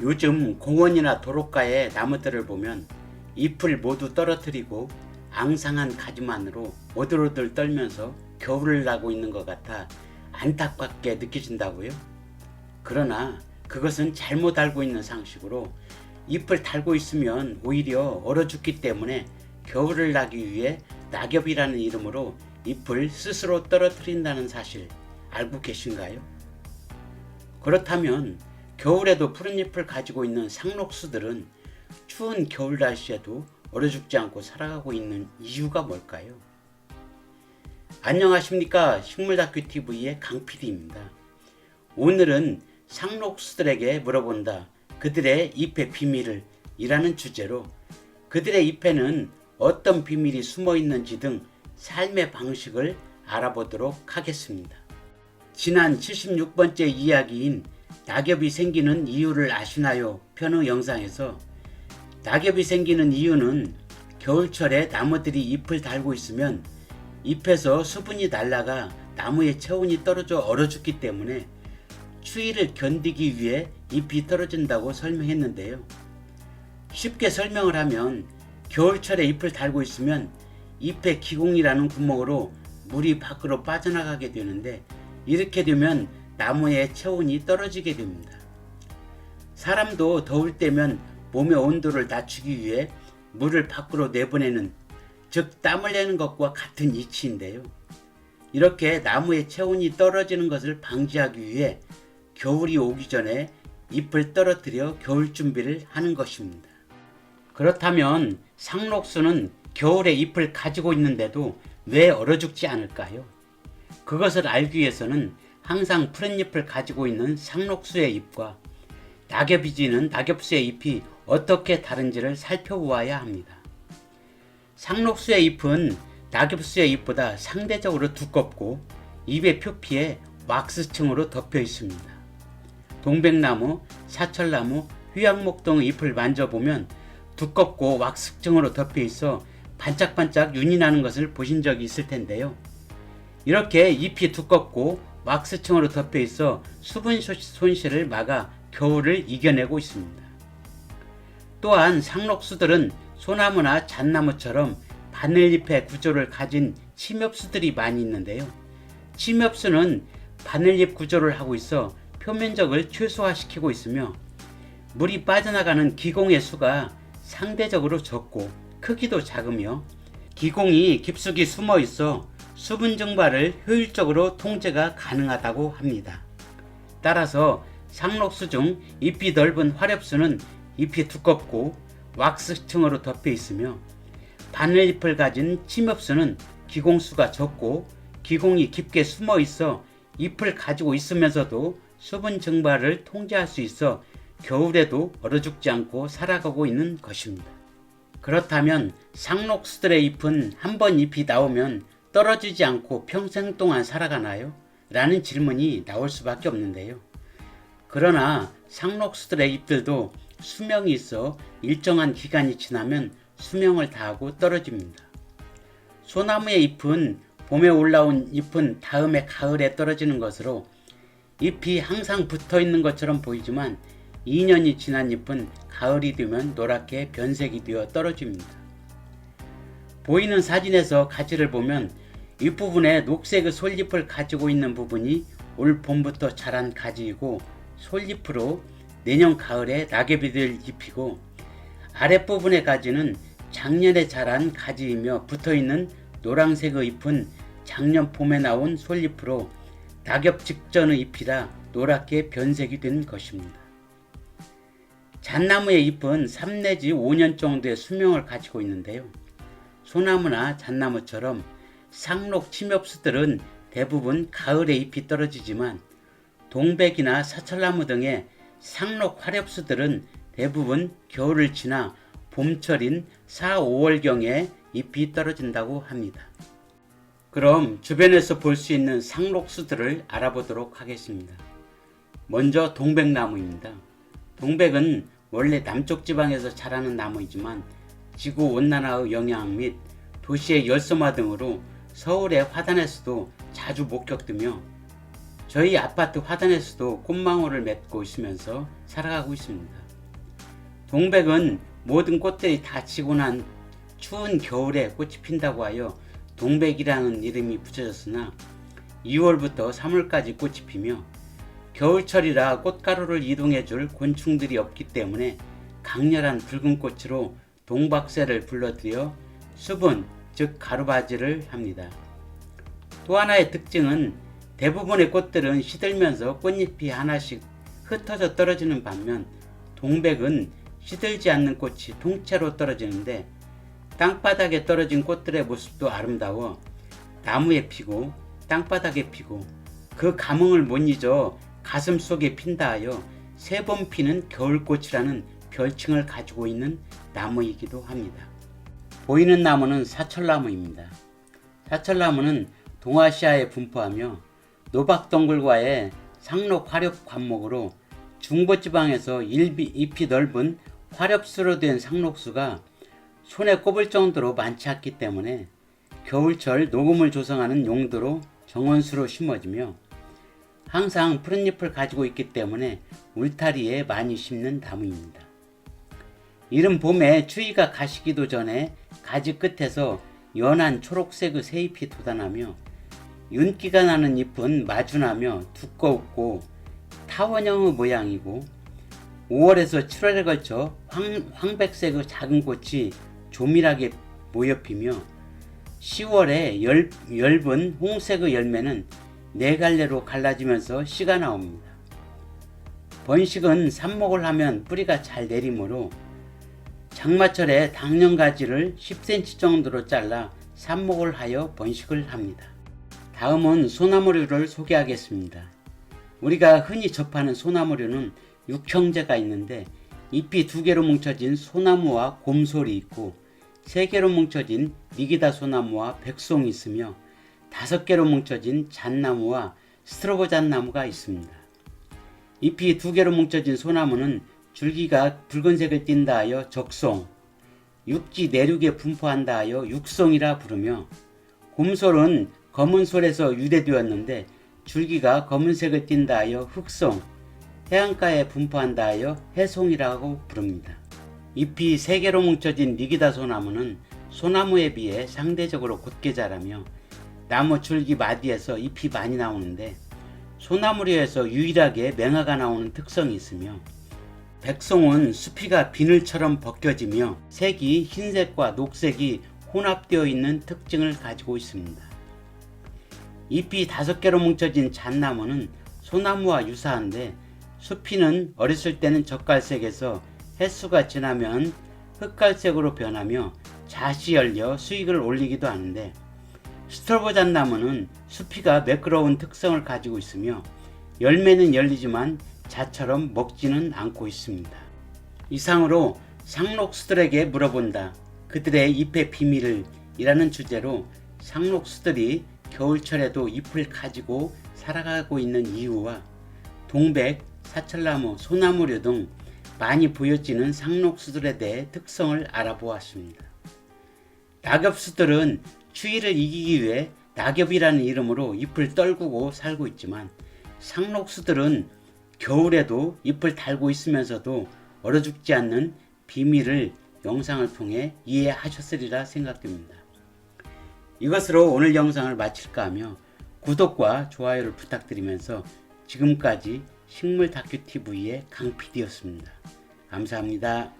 요즘 공원이나 도로가의 나무들을 보면 잎을 모두 떨어뜨리고 앙상한 가지만으로 오들오들 떨면서 겨울을 나고 있는 것 같아 안타깝게 느껴진다고요? 그러나 그것은 잘못 알고 있는 상식으로 잎을 달고 있으면 오히려 얼어 죽기 때문에 겨울을 나기 위해 낙엽이라는 이름으로 잎을 스스로 떨어뜨린다는 사실 알고 계신가요? 그렇다면 겨울에도 푸른 잎을 가지고 있는 상록수들은 추운 겨울 날씨에도 얼어 죽지 않고 살아가고 있는 이유가 뭘까요? 안녕하십니까, 식물다큐TV의 강PD입니다. 오늘은 상록수들에게 물어본다, 그들의 잎의 비밀을 이라는 주제로 그들의 잎에는 어떤 비밀이 숨어 있는지 등 삶의 방식을 알아보도록 하겠습니다. 지난 76번째 이야기인 낙엽이 생기는 이유를 아시나요? 편의 영상에서 낙엽이 생기는 이유는 겨울철에 나무들이 잎을 달고 있으면 잎에서 수분이 날아가 나무의 체온이 떨어져 얼어 죽기 때문에 추위를 견디기 위해 잎이 떨어진다고 설명했는데요. 쉽게 설명을 하면 겨울철에 잎을 달고 있으면 잎의 기공이라는 구멍으로 물이 밖으로 빠져나가게 되는데, 이렇게 되면 나무의 체온이 떨어지게 됩니다. 사람도 더울 때면 몸의 온도를 낮추기 위해 물을 밖으로 내보내는, 즉 땀을 내는 것과 같은 이치인데요. 이렇게 나무의 체온이 떨어지는 것을 방지하기 위해 겨울이 오기 전에 잎을 떨어뜨려 겨울 준비를 하는 것입니다. 그렇다면 상록수는 겨울에 잎을 가지고 있는데도 왜 얼어 죽지 않을까요? 그것을 알기 위해서는 항상 푸른 잎을 가지고 있는 상록수의 잎과 낙엽이 지는 낙엽수의 잎이 어떻게 다른지를 살펴보아야 합니다. 상록수의 잎은 낙엽수의 잎보다 상대적으로 두껍고 잎의 표피에 왁스층으로 덮여 있습니다. 동백나무, 사철나무, 휘양목 등의 잎을 만져보면 두껍고 왁스층으로 덮여 있어 반짝반짝 윤이 나는 것을 보신 적이 있을 텐데요. 이렇게 잎이 두껍고 왁스층으로 덮여 있어 수분 손실을 막아 겨울을 이겨내고 있습니다. 또한 상록수들은 소나무나 잣나무처럼 바늘잎의 구조를 가진 침엽수들이 많이 있는데요. 침엽수는 바늘잎 구조를 하고 있어 표면적을 최소화시키고 있으며 물이 빠져나가는 기공의 수가 상대적으로 적고 크기도 작으며 기공이 깊숙이 숨어 있어 수분 증발을 효율적으로 통제가 가능하다고 합니다. 따라서 상록수 중 잎이 넓은 화렵수는 잎이 두껍고 왁스층으로 덮여 있으며 바늘잎을 가진 침엽수는 기공수가 적고 기공이 깊게 숨어 있어 잎을 가지고 있으면서도 수분 증발을 통제할 수 있어 겨울에도 얼어 죽지 않고 살아가고 있는 것입니다. 그렇다면 상록수들의 잎은 한번 잎이 나오면 떨어지지 않고 평생 동안 살아가나요? 라는 질문이 나올 수밖에 없는데요. 그러나 상록수들의 잎들도 수명이 있어 일정한 기간이 지나면 수명을 다하고 떨어집니다. 소나무의 잎은 봄에 올라온 잎은 다음해 가을에 떨어지는 것으로 잎이 항상 붙어 있는 것처럼 보이지만 2년이 지난 잎은 가을이 되면 노랗게 변색이 되어 떨어집니다. 보이는 사진에서 가지를 보면 윗부분에 녹색의 솔잎을 가지고 있는 부분이 올 봄부터 자란 가지이고 솔잎으로 내년 가을에 낙엽이 될 잎이고, 아랫부분의 가지는 작년에 자란 가지이며 붙어있는 노란색의 잎은 작년 봄에 나온 솔잎으로 낙엽 직전의 잎이라 노랗게 변색이 된 것입니다. 잣나무의 잎은 3 내지 5년 정도의 수명을 가지고 있는데요. 소나무나 잣나무처럼 상록 침엽수들은 대부분 가을에 잎이 떨어지지만 동백이나 사철나무 등의 상록 화렵수들은 대부분 겨울을 지나 봄철인 4, 5월경에 잎이 떨어진다고 합니다. 그럼 주변에서 볼 수 있는 상록수들을 알아보도록 하겠습니다. 먼저 동백나무입니다. 동백은 원래 남쪽 지방에서 자라는 나무이지만 지구온난화의 영향 및 도시의 열섬화 등으로 서울의 화단에서도 자주 목격되며 저희 아파트 화단에서도 꽃망울을 맺고 있으면서 살아가고 있습니다. 동백은 모든 꽃들이 다 지고 난 추운 겨울에 꽃이 핀다고 하여 동백이라는 이름이 붙여졌으나 2월부터 3월까지 꽃이 피며 겨울철이라 꽃가루를 이동해줄 곤충들이 없기 때문에 강렬한 붉은 꽃으로 동박새를 불러들여 수분, 즉 가루바지를 합니다. 또 하나의 특징은 대부분의 꽃들은 시들면서 꽃잎이 하나씩 흩어져 떨어지는 반면 동백은 시들지 않는 꽃이 통째로 떨어지는데 땅바닥에 떨어진 꽃들의 모습도 아름다워 나무에 피고 땅바닥에 피고 그 감흥을 못 잊어 가슴 속에 핀다 하여 세 번 피는 겨울꽃이라는 별칭을 가지고 있는 나무이기도 합니다. 보이는 나무는 사철나무입니다. 사철나무는 동아시아에 분포하며 노박덩굴과의 상록 화렵 관목으로 중부지방에서 잎이 넓은 화렵수로 된 상록수가 손에 꼽을 정도로 많지 않기 때문에 겨울철 녹음을 조성하는 용도로 정원수로 심어지며 항상 푸른 잎을 가지고 있기 때문에 울타리에 많이 심는 나무입니다. 이른 봄에 추위가 가시기도 전에 가지 끝에서 연한 초록색의 새잎이 돋아나며 윤기가 나는 잎은 마주나며 두껍고 타원형의 모양이고 5월에서 7월에 걸쳐 황백색의 작은 꽃이 조밀하게 모여 피며 10월에 엷은 홍색의 열매는 네 갈래로 갈라지면서 씨가 나옵니다. 번식은 삽목을 하면 뿌리가 잘 내리므로 장마철에 당년가지를 10cm 정도로 잘라 삽목을 하여 번식을 합니다. 다음은 소나무류를 소개하겠습니다. 우리가 흔히 접하는 소나무류는 6형제가 있는데 잎이 2개로 뭉쳐진 소나무와 곰솔이 있고 3개로 뭉쳐진 니기다 소나무와 백송이 있으며 5개로 뭉쳐진 잣나무와 스트로보 잣나무가 있습니다. 잎이 2개로 뭉쳐진 소나무는 줄기가 붉은색을 띈다 하여 적송, 육지 내륙에 분포한다 하여 육송이라 부르며 곰솔은 검은솔에서 유래되었는데 줄기가 검은색을 띈다 하여 흑송, 해안가에 분포한다 하여 해송이라고 부릅니다. 잎이 3개로 뭉쳐진 니기다 소나무는 소나무에 비해 상대적으로 곧게 자라며 나무 줄기 마디에서 잎이 많이 나오는데 소나무류에서 유일하게 맹아가 나오는 특성이 있으며 백송은 수피가 비늘처럼 벗겨지며 색이 흰색과 녹색이 혼합되어 있는 특징을 가지고 있습니다. 잎이 5개로 뭉쳐진 잣나무는 소나무와 유사한데 수피는 어렸을 때는 젓갈색에서 햇수가 지나면 흑갈색으로 변하며 잣이 열려 수익을 올리기도 하는데 스트로보 잣나무는 수피가 매끄러운 특성을 가지고 있으며 열매는 열리지만 잣처럼 먹지는 않고 있습니다. 이상으로 상록수들에게 물어본다. 그들의 잎의 비밀을 이라는 주제로 상록수들이 겨울철에도 잎을 가지고 살아가고 있는 이유와 동백, 사철나무, 소나무류 등 많이 보여지는 상록수들에 대해 특성을 알아보았습니다. 낙엽수들은 추위를 이기기 위해 낙엽이라는 이름으로 잎을 떨구고 살고 있지만 상록수들은 겨울에도 잎을 달고 있으면서도 얼어 죽지 않는 비밀을 영상을 통해 이해하셨으리라 생각됩니다. 이것으로 오늘 영상을 마칠까 하며 구독과 좋아요를 부탁드리면서 지금까지 식물다큐TV의 강PD였습니다. 감사합니다.